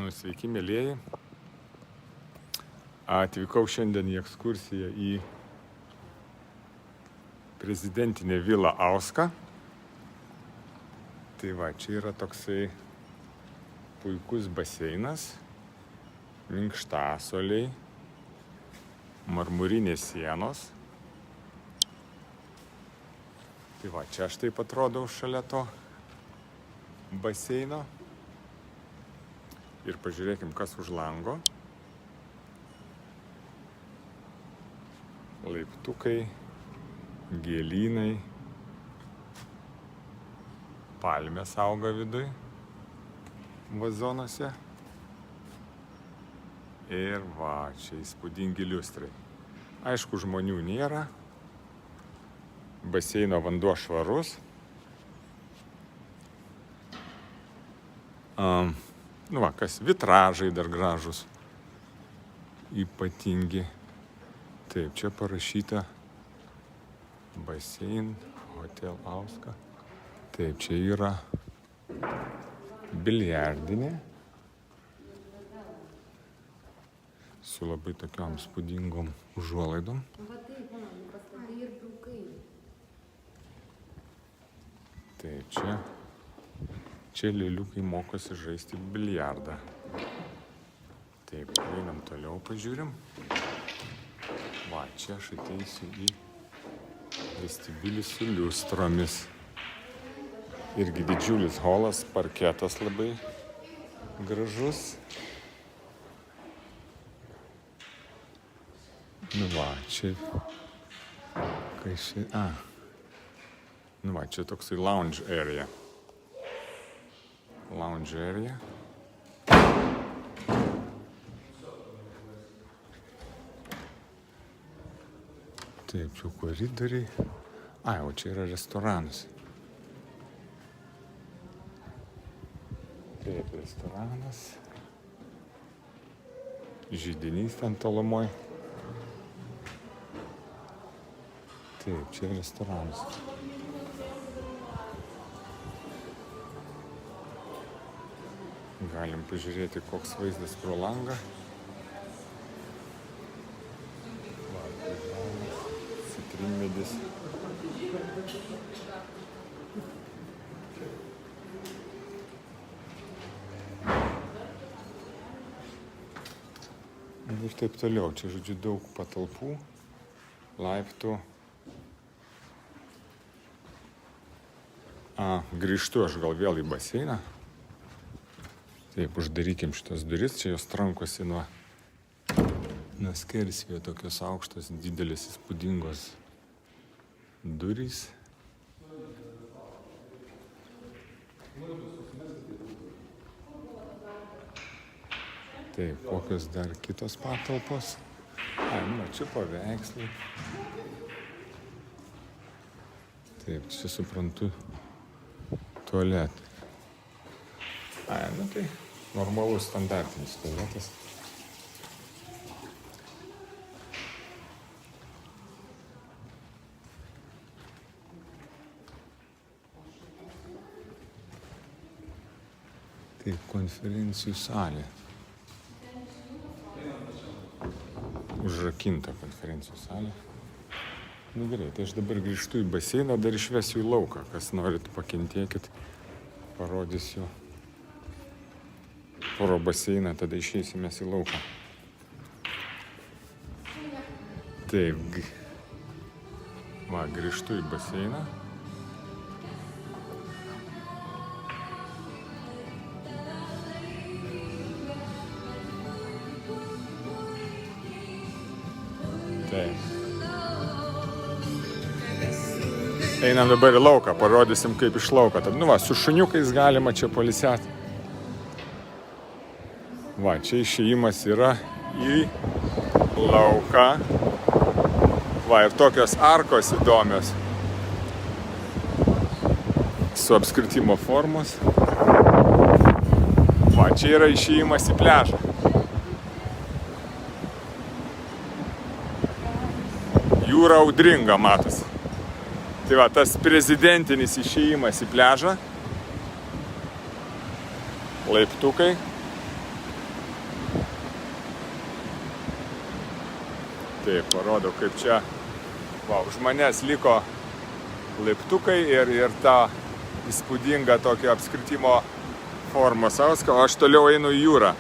Sveiki, mėlieji. Atvykau šiandien į ekskursiją į prezidentinę vilą Auską. Tai va, čia yra toksai puikus baseinas, minkštasuoliai, marmurinės sienos. Tai va, čia aš taip atrodau šalia to baseino. Ir pažiūrėkim, kas už lango. Laiptukai, gėlynai, palmės auga viduj, vazonuose. Ir va, čia įspūdingi liustrai. Aišku, žmonių nėra. Baseino vanduo švarus. Kas vitražai dar gražus, ypatingi. Taip, čia parašyta Basein Hotel Auska. Taip, čia yra biliardinė su labai tokiom spūdingom užuolaidom. Taip, čia lėliukai mokosi žaisti biliardą. Taip, einam toliau, pažiūrim. Va, čia aš ateisiu į vestibiulį su liustromis. Irgi didžiulis holas, parketas labai gražus. Va, čia... čia toksai lounge area. Taip, čia koridoriai. O čia yra restoranas. Taip, restoranas. Židinys ten tolumoj. Taip, čia restoranas. Galim pažiūrėti, koks vaizdas pro langą. Citrinmedis. Ir taip toliau. Čia, žodžiu, daug patalpų, laiptų. Grįžtu aš gal vėl į baseiną. Taip, uždarykim šitas duris, čia jos trankosi nuo skersvėjo, tokios aukštos, didelės įspūdingos durys. Taip, kokios dar kitos patalpos. Čia paveikslai. Taip, čia suprantu tualetą. Tai normalus standartinis tualetas. Taip, konferencijų salė. Užrakinta konferencijų salė. Gerai, tai aš dabar grįžtu į baseiną, dar išvesiu į lauką. Kas norit, pakentėkit, parodysiu pro baseiną, tada išeisimės į lauką. Taip, grįžtu į baseiną. Taip. Einam dabar į lauką, parodysim kaip iš lauko. Tad, su šuniukais galima čia poilsiat. Čia išėjimas yra į lauką. Ir tokios arkos įdomios. Su apskritimo formos. Čia yra išėjimas į pliažą. Jūra audringa, matosi. Tai tas prezidentinis išėjimas į pliažą. Laiptukai. Taip, parodau, kaip čia, va, už manęs liko laiptukai ir ta įspūdinga tokio apskritimo formos auska, o aš toliau einu į jūrą.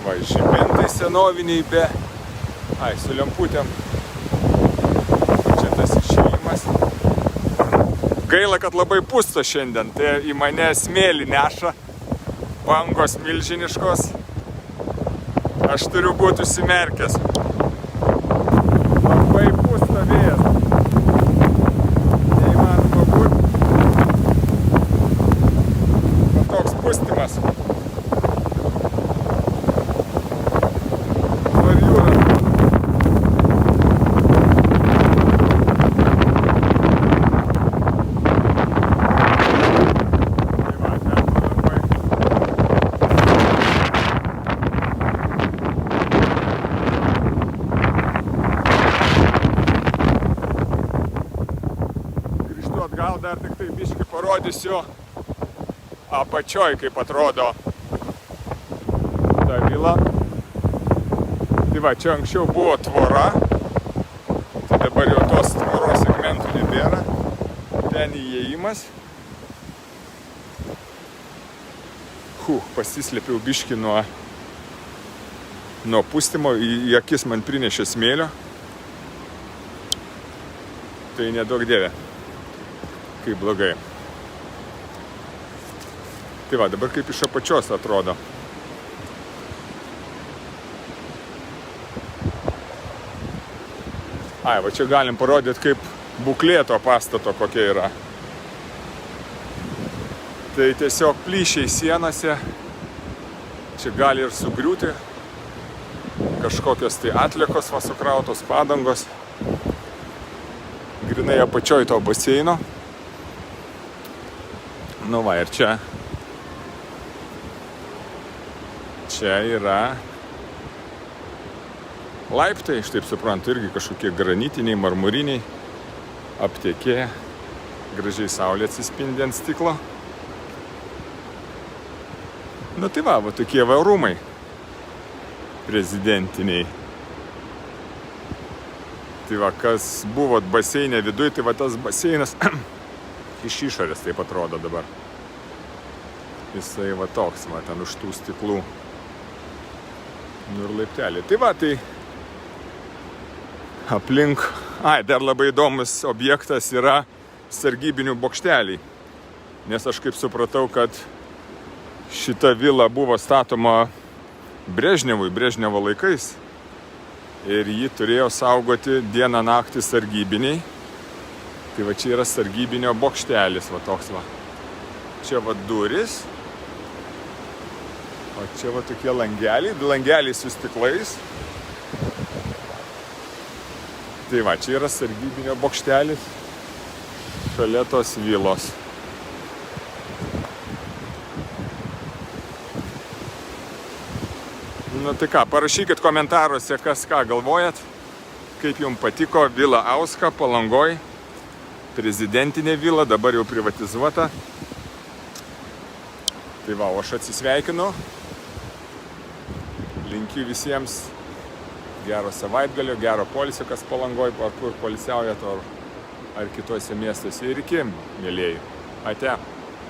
Va, žibintai senoviniai su lemputėm. Čia tas išėjimas. Gaila, kad labai pusto šiandien, tai į mane smėlį neša, bangos milžiniškos. Aš turiu būti užsimerkęs. Labai pusto vėjas. Neįmanoma būti. Va toks pustimas. Gal dar tik tai biškį parodysiu apačioj, kaip atrodo ta vila. Tai va, čia anksčiau buvo tvora, tai dabar jau tos tvoros segmentų nebėra. Ten įėjimas. Pasislėpiau biškį nuo pustimo, į akis man prinešė smėlio. Tai nedaug dievė. Kaip blogai. Tai va, dabar kaip iš apačios atrodo. Va čia galim parodyti, kaip būklė to pastato kokia yra. Tai tiesiog plyšiai sienose. Čia gali ir sugriūti. Kažkokios tai atliekos va sukrautos, padangos. Grinai apačioj to baseino. Nu va, ir čia yra laiptai, aš taip suprantu, irgi kažkokie granitiniai, marmuriniai, aptekė, gražiai saulė atsispindi ant stiklo. Nu tai va, tokie va rūmai prezidentiniai. Tai va, kas buvo baseinė viduj, tai va tas baseinas iš išorės taip atrodo dabar. Jisai va toks, va, ten už tų stiklų. Nu ir laiptelį. Tai va, tai aplink. Dar labai įdomus objektas yra sargybinių bokšteliai. Nes aš kaip supratau, kad šita vila buvo statoma Brežnevo laikais. Ir jį turėjo saugoti dieną naktį sargybiniai. Tai va čia yra sargybinio bokštelis, va toks va. Čia va duris. O čia va tokie langeliai su stiklais. Tai va, čia yra sargybinio bokštelis šalia tos vilos. Nu tai ką, parašykit komentaruose, kas ką galvojat, kaip jums patiko vila Auska Palangoj. Prezidentinė vila, dabar jau privatizuota. Tai va, aš atsisveikinu. Linkiu visiems gero savaitgalio, gero poilsio, kas Palangoj, ar kur poilsiaujat, ar kituose miestuose. Ir iki, mielieji. Ate.